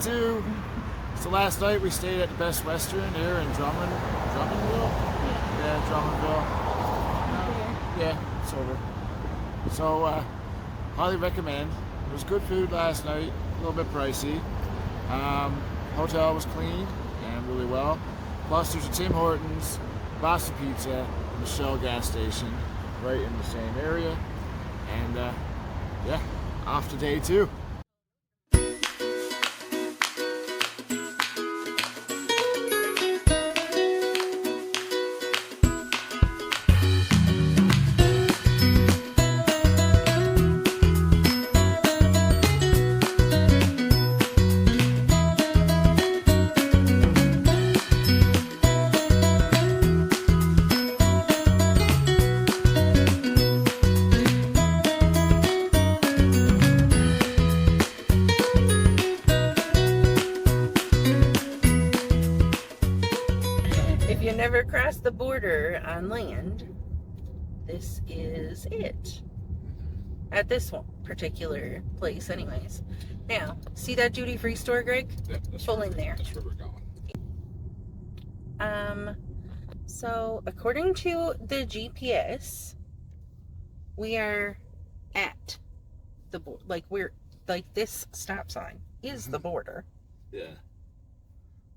too. So last night we stayed at the Best Western here in Drummondville? Yeah, Drummondville. Yeah, it's over. So, highly recommend. It was good food last night, a little bit pricey. Hotel was clean and really well. Plus there's a Tim Hortons, Boston Pizza, and the Shell gas station right in the same area. And yeah, off to day 2. If you never crossed the border on land, this is it. At this one particular place, anyways. Now, see that duty-free store, Greg? Yeah, pull in there. That's where we're going. So according to the GPS, we are at the border. Like this stop sign is the border. Yeah.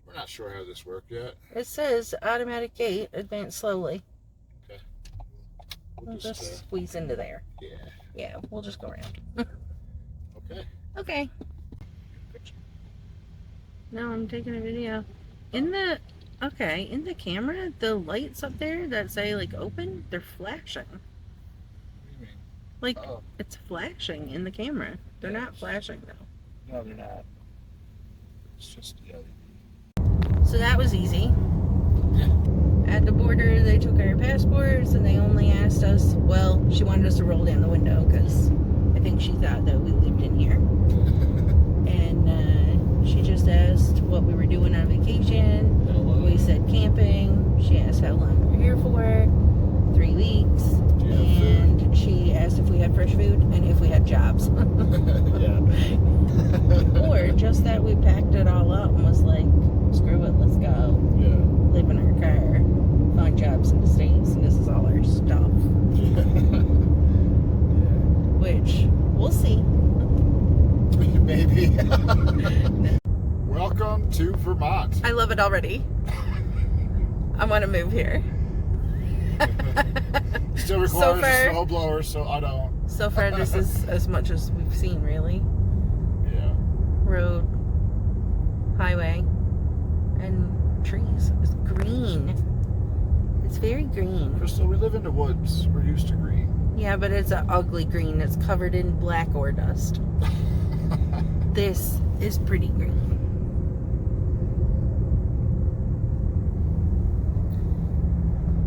We're not sure how this worked yet. It says automatic gate, advance slowly. Okay. We'll just squeeze into there. Yeah. Yeah, we'll just go around. Okay. Okay. No, I'm taking a video. In the camera, the lights up there that say like open, they're flashing. What do you mean? Like it's flashing in the camera. They're not flashing though. No, they're not. It's just the LED. So that was easy. At the border, they took our passports and they only asked us, well, she wanted us to roll down the window because I think she thought that we lived in here. And she just asked what we were doing on vacation. We said camping. She asked how long we were here for. 3 weeks. And she asked if we had fresh food and if we had jobs. Or just that we packed it all up and was like, screw it, let's go. Yeah. Live in our car, find jobs in the States, and this is all our stuff. Which, we'll see. Maybe. Welcome to Vermont. I love it already. I want to move here. Still requires a snow blower, so I don't. So far, this is as much as we've seen, really. Yeah. Road, highway, and trees. It's green. It's very green. Crystal, we live in the woods. We're used to green. Yeah, but it's an ugly green. It's covered in black ore dust. This is pretty green.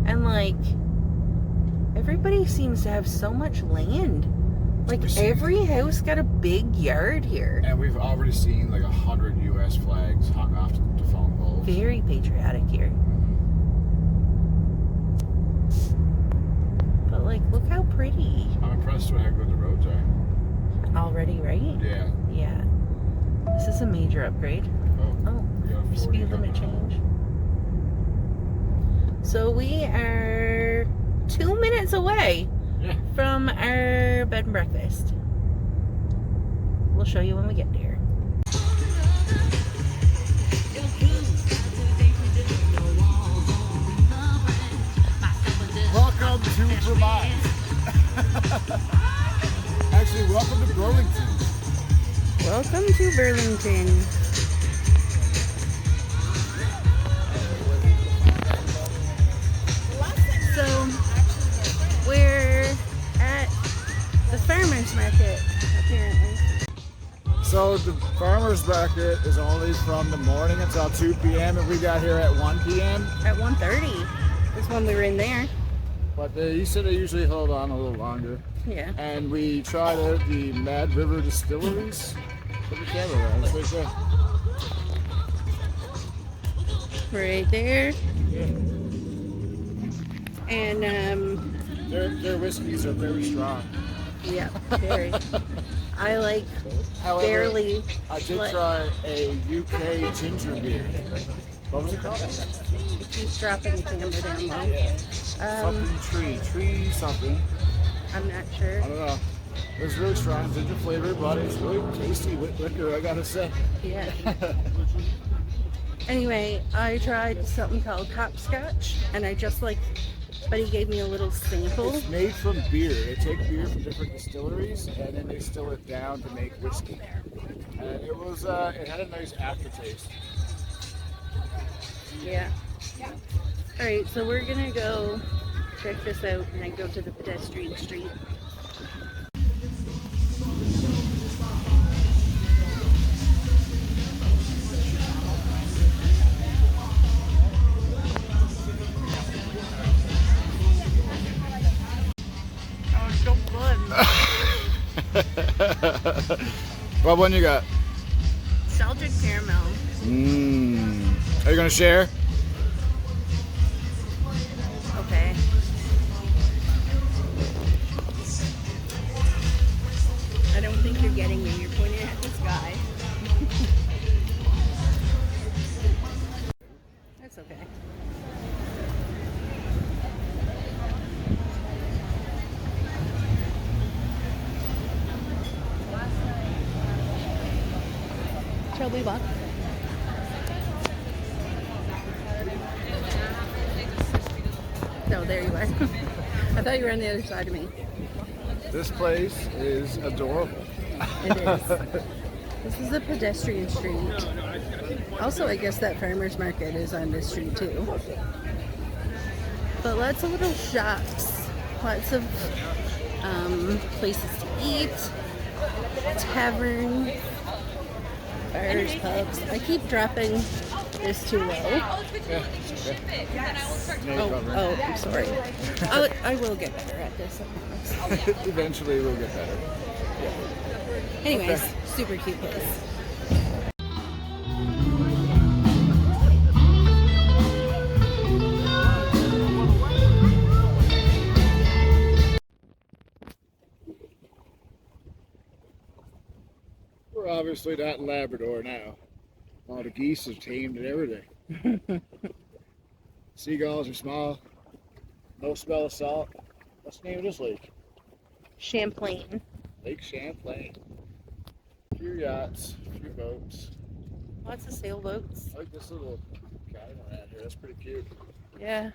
And like, everybody seems to have so much land. Like every house got a big yard here. And we've already seen like 100 U.S. flags hung off the phone poles. Very patriotic here. But like, look how pretty. I'm impressed with how good the roads are. Already, right? Yeah. Yeah. This is a major upgrade. Oh, speed limit change. So we are 2 minutes away from our bed and breakfast. We'll show you when we get there. Welcome to Vermont. Actually, welcome to Burlington. Welcome to Burlington. So, we're at the farmer's market, apparently. So the farmer's market is only from the morning until 2 p.m. and we got here at 1 p.m. At 1:30 is when we were in there. But you said they usually hold on a little longer. Yeah. And we tried out the Mad River Distilleries. Put the camera on, it's right there. Right there. Yeah. And their whiskeys are very strong. yeah, very. I like However, barely. I did like- try a UK ginger beer. What was it called? It keeps dropping the camera down low. Tree something. I'm not sure. I don't know. It was really strong ginger flavor, but it's really tasty with liquor, I gotta say. Yeah. Anyway, I tried something called hopscotch, and I just like, but he gave me a little sample. It's made from beer. They take beer from different distilleries and then they distill it down to make whiskey. And it was, it had a nice aftertaste. Yeah. All right, so we're gonna go check this out and then go to the pedestrian street. Oh, so good. What one you got? Salted caramel. Mmm. Are you gonna share? Okay. I don't think you're getting me. You're pointing at this guy. That's okay. Shall we walk? No, there you are. I thought you were on the other side of me. This place is adorable. It is. This is a pedestrian street. Also, I guess that farmer's market is on this street too. But lots of little shops, lots of places to eat, tavern, bars, pubs. I keep dropping this too low. Yeah. Oh, I'm sorry. I will get better at this, I promise. Eventually we'll get better. Anyways, super cute place. We're obviously not in Labrador now. All the geese are tamed and everything. Seagulls are small. No smell of salt. What's the name of this lake? Champlain. Lake Champlain. A few yachts, a few boats. Lots of sailboats. I like this little catamaran here. That's pretty cute. Yeah.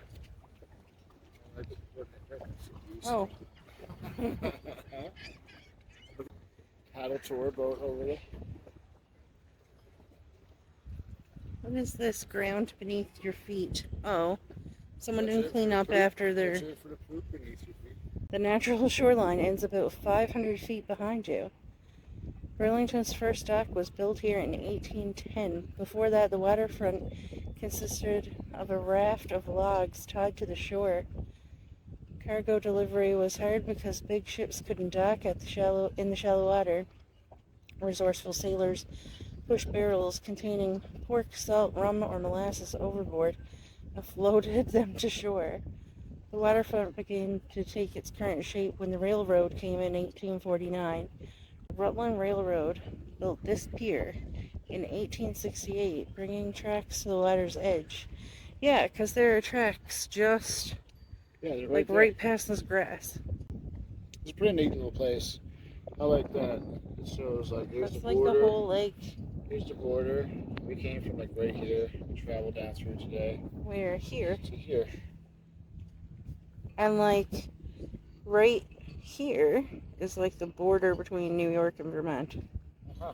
I like some geese. Oh. Paddle tour boat over there. What is this ground beneath your feet? Oh, someone That's didn't it clean for up poop. after their... That's it for the poop beneath your feet. The natural shoreline ends about 500 feet behind you. Burlington's first dock was built here in 1810. Before that, the waterfront consisted of a raft of logs tied to the shore. Cargo delivery was hard because big ships couldn't dock in the shallow water. Resourceful sailors pushed barrels containing pork, salt, rum, or molasses overboard and floated them to shore. The waterfront began to take its current shape when the railroad came in 1849. The Rutland Railroad built this pier in 1868, bringing tracks to the water's edge. Yeah, because there are tracks just Yeah, like right past this grass. It's a pretty neat little place. I like that. It shows like here's That's the like border. the whole lake. Here's the border. We came from like right here. We traveled down through today We're here. to here. And like right here is like the border between New York and Vermont. Uh-huh.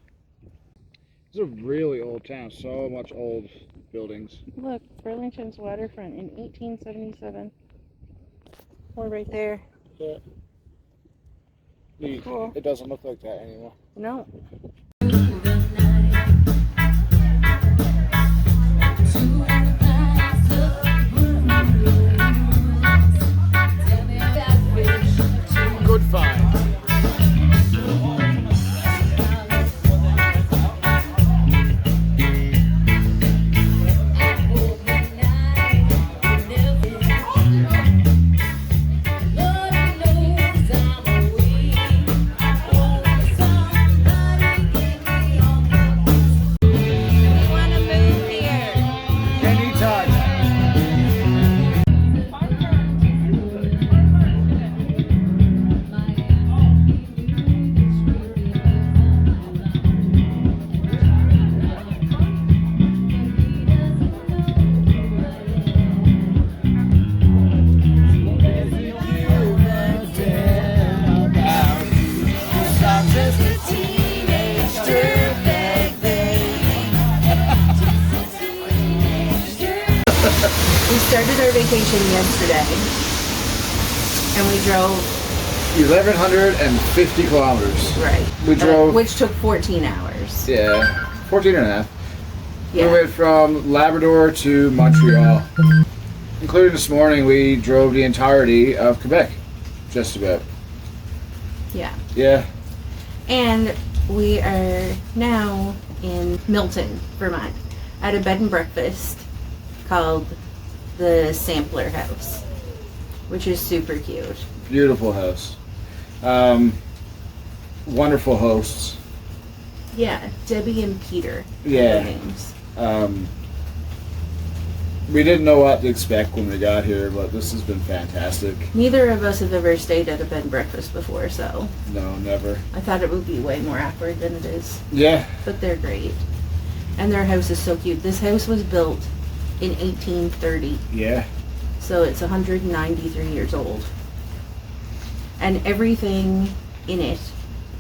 It's a really old town. So much old buildings. Look, Burlington's waterfront in 1877. We're right there. Yeah. Neat. Cool. It doesn't look like that anymore. No. Good find. We started our vacation yesterday, and we drove 1,150 kilometers. right. We drove, which took 14 hours. yeah, 14 and a half. Yeah. We went from Labrador to Montreal. Including this morning, we drove the entirety of Quebec. Just about. Yeah. Yeah. And we are now in Milton, Vermont, at a bed and breakfast called the Sampler House, which is super cute. Beautiful house. Wonderful hosts. Yeah, Debbie and Peter. Yeah. Their names. We didn't know what to expect when we got here, but this has been fantastic. Neither of us have ever stayed at a bed and breakfast before, so No, never. I thought it would be way more awkward than it is. Yeah. But they're great. And their house is so cute. This house was built in 1830, Yeah. so it's 193 years old. And everything in it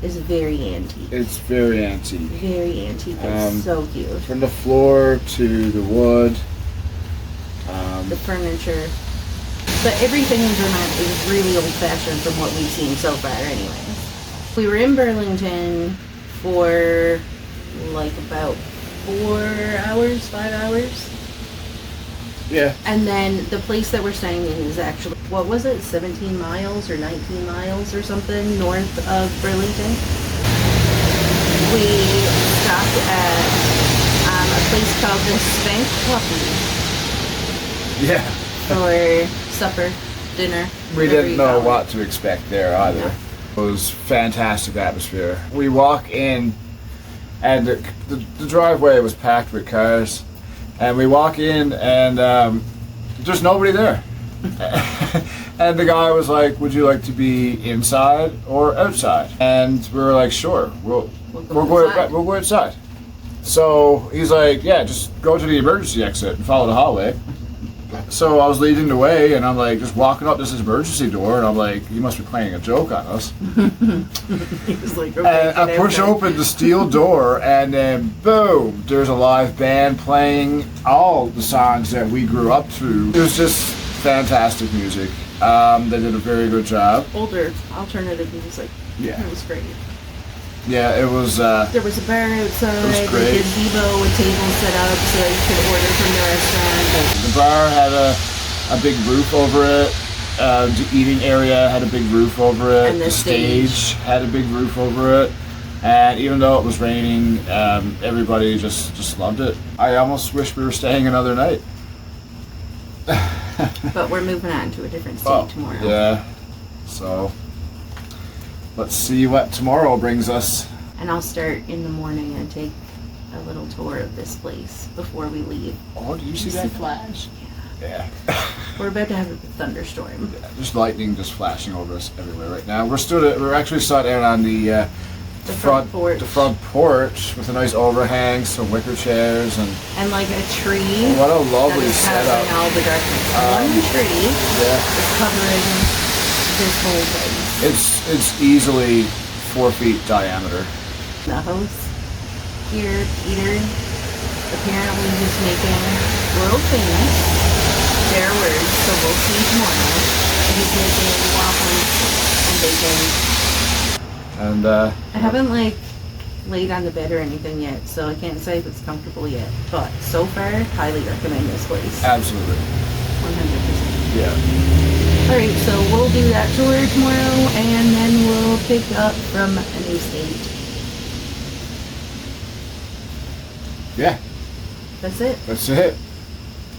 is very antique. It's very antique. Very antique. It's so cute. From the floor to the wood. The furniture. But everything in Vermont is really old-fashioned from what we've seen so far anyways. We were in Burlington for like about 4 hours, 5 hours. Yeah. And then the place that we're staying in is actually, what was it, 17 miles or 19 miles or something north of Burlington. We stopped at a place called the Spank Coffee Yeah. for supper, dinner. We whatever didn't you know call it. what to expect there either. No. It was fantastic atmosphere. We walk in, and the driveway was packed with cars, and we walk in, and there's nobody there. And the guy was like, "Would you like to be inside or outside?" And we were like, "Sure, we'll go outside." So he's like, "Yeah, just go to the emergency exit and follow the hallway." So I was leading the way, and I'm like just walking up this emergency door, and I'm like, he must be playing a joke on us. He was like, okay, And I push open the steel door, and then boom, there's a live band playing all the songs that we grew up to. It was just fantastic music. They did a very good job. Older alternative music. Yeah. It was great. Yeah, it was. There was a bar outside, It was like great. a gazebo with tables set up so you could order from the restaurant. The bar had a big roof over it. The eating area had a big roof over it. And the stage had a big roof over it. And even though it was raining, everybody just loved it. I almost wish we were staying another night. But we're moving on to a different state tomorrow. Yeah. So let's see what tomorrow brings us. And I'll start in the morning and take a little tour of this place before we leave. Oh, do you see that flash? Yeah. We're about to have a thunderstorm. Yeah, there's lightning just flashing over us everywhere right now. We're actually sat down on the front porch. The front porch with a nice overhang, some wicker chairs, and like a tree. what a lovely that is setup. covering all the darkness. One tree Yeah. is covering this whole place. It's easily 4 feet diameter. The host here, Peter, apparently he's making world famous, their words, so we'll see tomorrow. He's making waffles and bacon. And I haven't laid on the bed or anything yet, so I can't say if it's comfortable yet. But so far, highly recommend this place. absolutely. 100%. Yeah. Alright, so we'll do that tour tomorrow, and then we'll pick up from a new state. Yeah. That's it. That's it.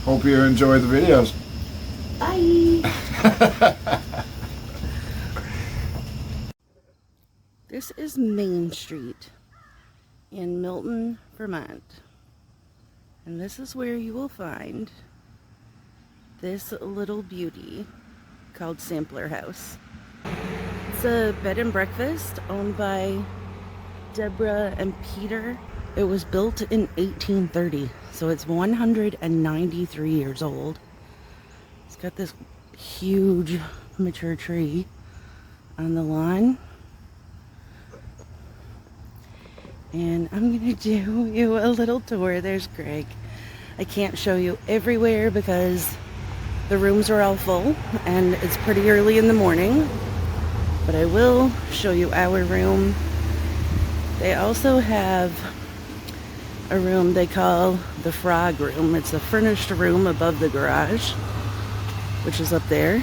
Hope you enjoy the videos. Bye! This is Main Street in Milton, Vermont. And this is where you will find this little beauty called Sampler House. It's a bed and breakfast owned by Deborah and Peter. It was built in 1830, so it's 193 years old. It's got this huge mature tree on the lawn. And I'm gonna do you a little tour. There's Greg. I can't show you everywhere because the rooms are all full and it's pretty early in the morning, but I will show you our room. They also have a room they call the frog room. It's a furnished room above the garage, which is up there.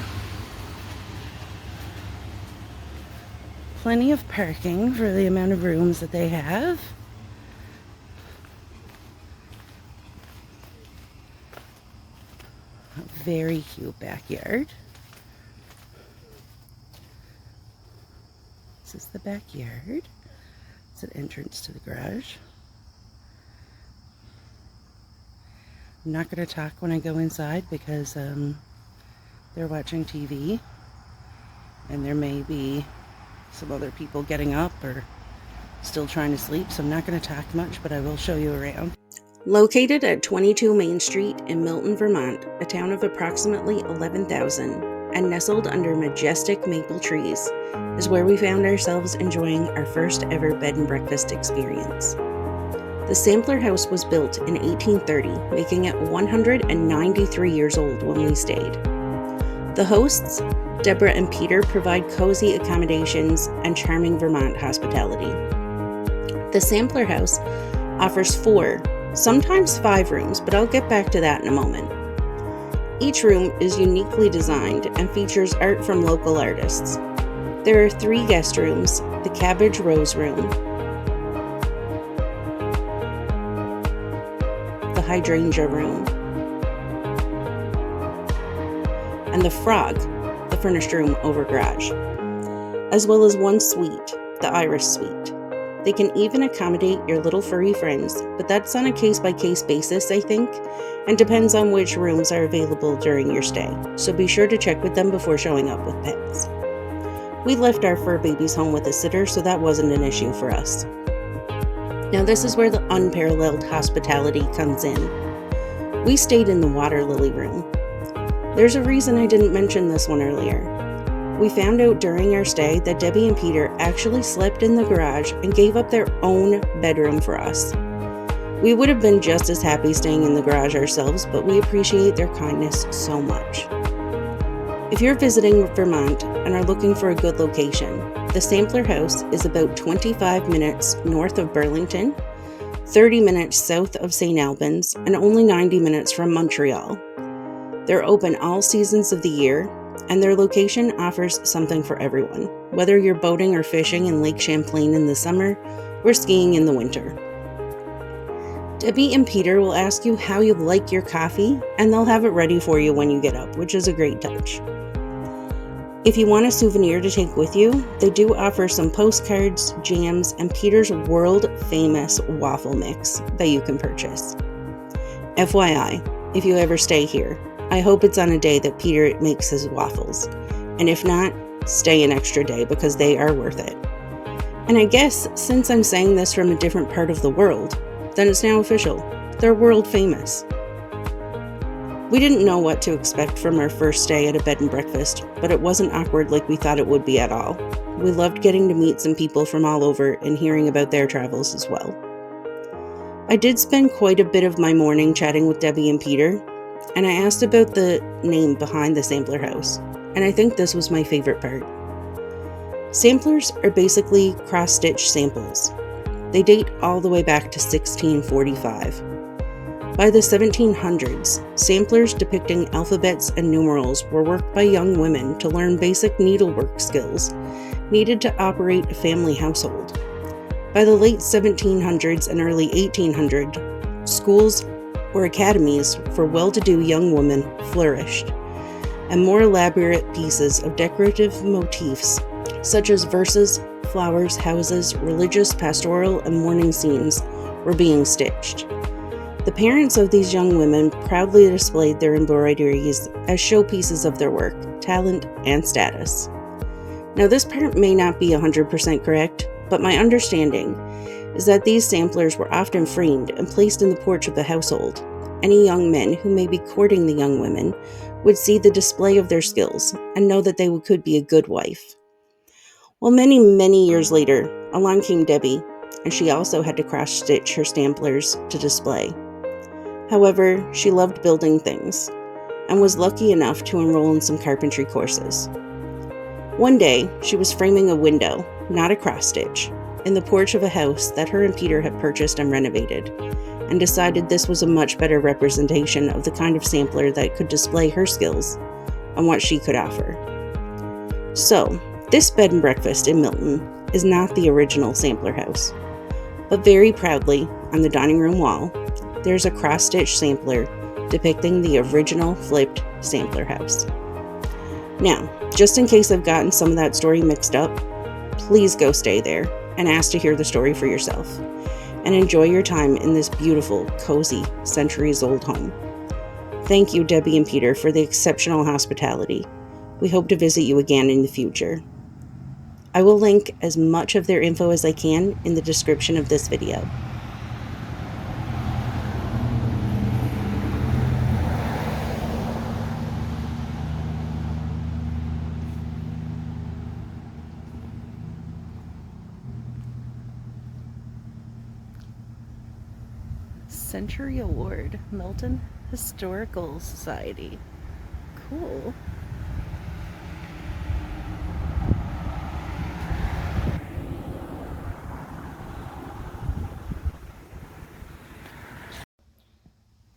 Plenty of parking for the amount of rooms that they have. A very cute backyard. This is the backyard. It's an entrance to the garage. I'm not going to talk when I go inside because they're watching TV and there may be some other people getting up or still trying to sleep, so I'm not going to talk much, but I will show you around. Located at 22 Main Street in Milton, Vermont, a town of approximately 11,000, and nestled under majestic maple trees, is where we found ourselves enjoying our first ever bed and breakfast experience. The Sampler House was built in 1830, making it 193 years old when we stayed. The hosts, Deborah and Peter, provide cozy accommodations and charming Vermont hospitality. The Sampler House offers 4, sometimes 5 rooms, but I'll get back to that in a moment. Each room is uniquely designed and features art from local artists. There are 3 guest rooms, the Cabbage Rose Room, the Hydrangea Room, and the Frog, the furnished room over garage, as well as 1 suite, the Iris Suite. They can even accommodate your little furry friends, but that's on a case-by-case basis, I think, and depends on which rooms are available during your stay, so be sure to check with them before showing up with pets. We left our fur babies home with a sitter, so that wasn't an issue for us. Now this is where the unparalleled hospitality comes in. We stayed in the Water Lily Room. There's a reason I didn't mention this one earlier. We found out during our stay that Debbie and Peter actually slept in the garage and gave up their own bedroom for us. We would have been just as happy staying in the garage ourselves, but we appreciate their kindness so much. If you're visiting Vermont and are looking for a good location, the Sampler House is about 25 minutes north of Burlington, 30 minutes south of St. Albans, and only 90 minutes from Montreal. They're open all seasons of the year, and their location offers something for everyone, whether you're boating or fishing in Lake Champlain in the summer or skiing in the winter. Debbie and Peter will ask you how you like your coffee, and they'll have it ready for you when you get up, which is a great touch. If you want a souvenir to take with you, they do offer some postcards, jams, and Peter's world-famous waffle mix that you can purchase. FYI, if you ever stay here, I hope it's on a day that Peter makes his waffles. And if not, stay an extra day because they are worth it. And I guess since I'm saying this from a different part of the world, then it's now official. They're world famous. We didn't know what to expect from our first stay at a bed and breakfast, but it wasn't awkward like we thought it would be at all. We loved getting to meet some people from all over and hearing about their travels as well. I did spend quite a bit of my morning chatting with Debbie and Peter, and I asked about the name behind the Sampler House, and I think this was my favorite part. Samplers are basically cross-stitch samples. They date all the way back to 1645. By the 1700s, samplers depicting alphabets and numerals were worked by young women to learn basic needlework skills needed to operate a family household. By the late 1700s and early 1800s, schools or academies for well-to-do young women flourished, and more elaborate pieces of decorative motifs, such as verses, flowers, houses, religious, pastoral, and mourning scenes, were being stitched. The parents of these young women proudly displayed their embroideries as showpieces of their work, talent, and status. Now, this part may not be 100% correct, but my understanding is that these samplers were often framed and placed in the porch of the household. Any young men who may be courting the young women would see the display of their skills and know that they could be a good wife. Well, many, many years later, along came Debbie, and she also had to cross-stitch her samplers to display. However, she loved building things and was lucky enough to enroll in some carpentry courses. One day, she was framing a window, not a cross-stitch, in the porch of a house that her and Peter had purchased and renovated, and decided this was a much better representation of the kind of sampler that could display her skills and what she could offer. So, this bed and breakfast in Milton is not the original sampler house, but very proudly, on the dining room wall, there's a cross-stitch sampler depicting the original flipped sampler house. Now, just in case I've gotten some of that story mixed up, please go stay there and ask to hear the story for yourself, and enjoy your time in this beautiful, cozy, centuries-old home. Thank you, Debbie and Peter, for the exceptional hospitality. We hope to visit you again in the future. I will link as much of their info as I can in the description of this video. Century Award, Milton Historical Society. Cool.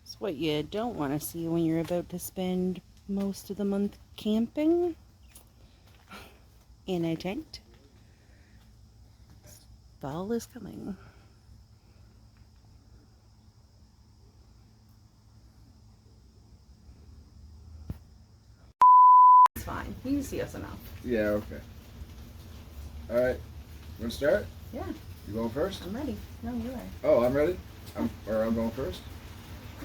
It's what you don't want to see when you're about to spend most of the month camping in a tent. Fall is coming. It's fine. You see us enough. Yeah, okay. Alright. You want to start? Yeah. You going first? I'm ready. No, you are. Oh, I'm ready? I'm going first?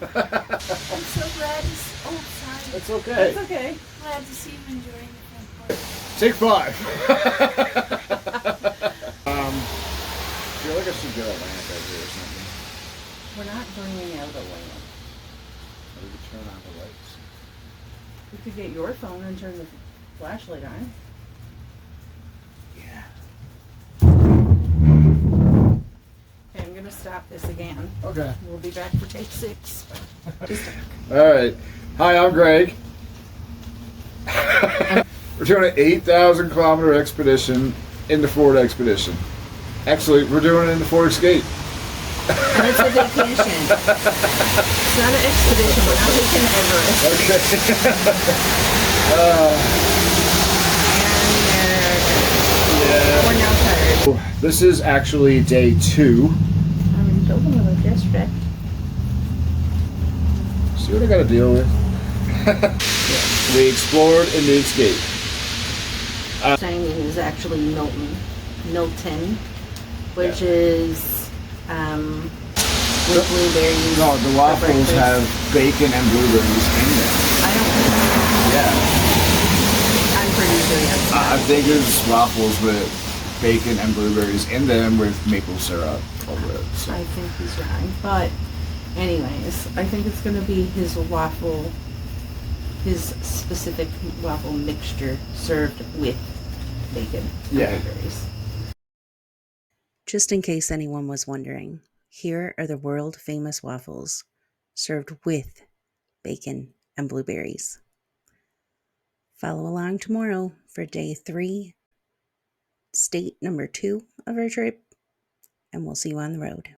I'm so glad it's outside. That's okay. It's okay. Glad to see you enjoying the front porch. Take 5. I feel like I should get a lamp out here or something. We're not bringing out a lamp. Maybe turn on the lights. You could get your phone and turn the flashlight on. Yeah. Okay, I'm gonna stop this again. Okay. We'll be back for take 6. Alright. Hi, I'm Greg. We're doing an 8,000 kilometer expedition in the Ford Expedition. Actually, we're doing it in the Ford Escape. And it's a vacation. It's not an expedition. We're not taking Everest. Okay. And we're now tired. This is actually day 2. I'm building a district. See what I gotta deal with? We explored in the Escape. Saying it is actually Milton, which is with blueberries. No, the for waffles breakfast. have bacon and blueberries in them. I don't. Yeah. I'm pretty sure yes. I think it's waffles with bacon and blueberries in them with maple syrup over it. So. I think he's wrong, but anyways, I think it's gonna be his specific waffle mixture served with bacon and Yeah. blueberries. Just in case anyone was wondering, here are the world famous waffles served with bacon and blueberries. Follow along tomorrow for day 3, state number 2 of our trip, and we'll see you on the road.